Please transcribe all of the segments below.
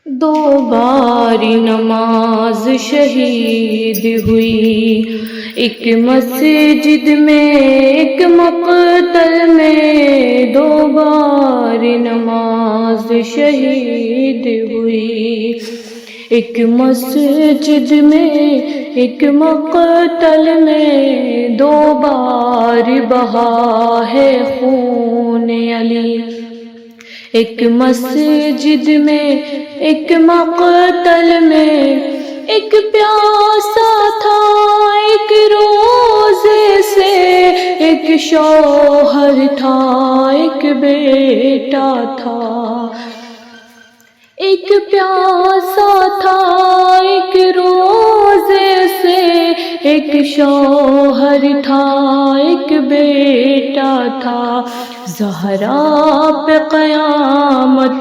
دو بار نماز شہید ہوئی، ایک مسجد میں ایک مقتل میں، دو بار نماز شہید ہوئی، ایک مسجد میں ایک مقتل میں، دو بار بہا ہے خون علی، ایک مسجد میں ایک مقتل میں، ایک پیاسا تھا ایک روزے سے، ایک شوہر تھا ایک بیٹا تھا، ایک پیاسا تھا ایک روزے سے، ایک شوہر تھا ایک بیٹا تھا، زہرا پہ قیامت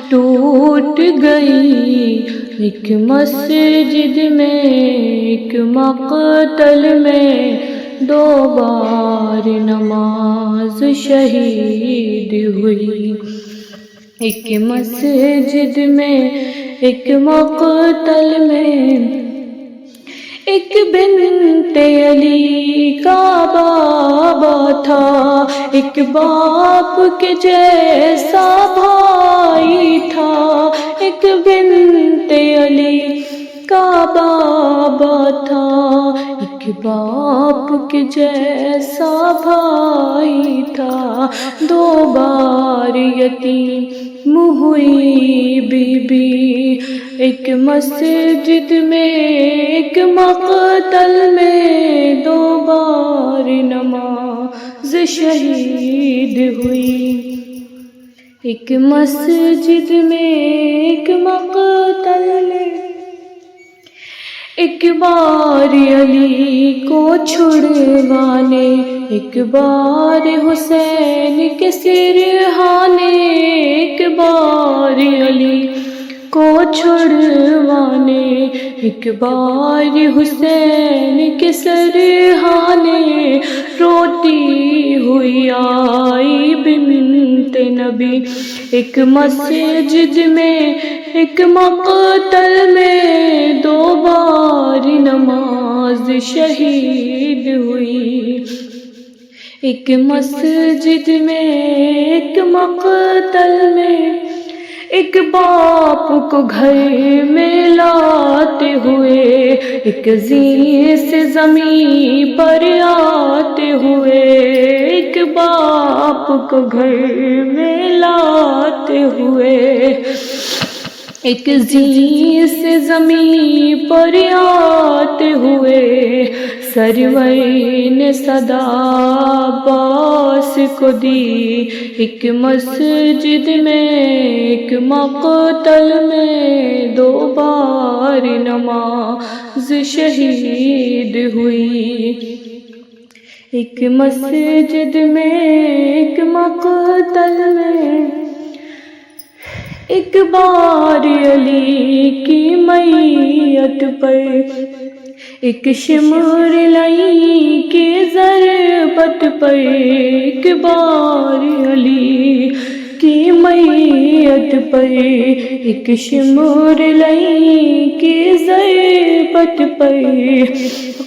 ٹوٹ گئی، ایک مسجد میں ایک مقتل میں، دو بار نماز شہید ہوئی، ایک مسجد میں ایک مقتل میں، ایک بنت علی کا بابا تھا، ایک باپ کے جیسا بھائی تھا، ایک بنت علی کا بابا تھا، ایک باپ کے جیسا بھائی تھا، دو بار یتیم ہوئی بی بی، ایک مسجد میں ایک مقتل میں، دو بار نماز شہید ہوئی، ایک مسجد میں ایک مقتل میں، ایک بار علی کو چھڑوانے، ایک بار حسین کے سرہانے، ایک بار علی کو چھڑوانے، ایک بار حسین کے سرہانے، روتی ہوئی آئی بنت نبی، ایک مسجد میں ایک مقتل میں، دو بار نماز شہید ہوئی، ایک مسجد میں ایک مقتل میں، ایک باپ کو گھر میں لاتے ہوئے، ایک زین سے زمین پر آتے ہوئے، ایک باپ کو گھر میں لاتے ہوئے، ایک زین سے زمین پر آتے ہوئے، سرور نے صدا عباس کو دی، ایک مسجد میں ایک مقتل میں، دو بار نماز شہید ہوئی، ایک مسجد میں ایک مقتل میں، ایک بار علی کی میت پر، ایک شمر لئی کی ضربت پر، ایک بار علی کی میت پر، ایک شمر لئی کی ضربت پر،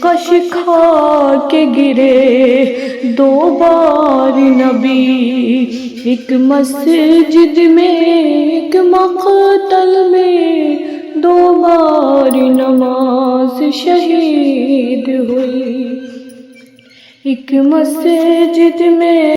غش کھا کے گرے دو بار نبی، ایک مسجد میں ایک مقتل میں، دو بار نماز شہید ہوئی، ایک مسجد میں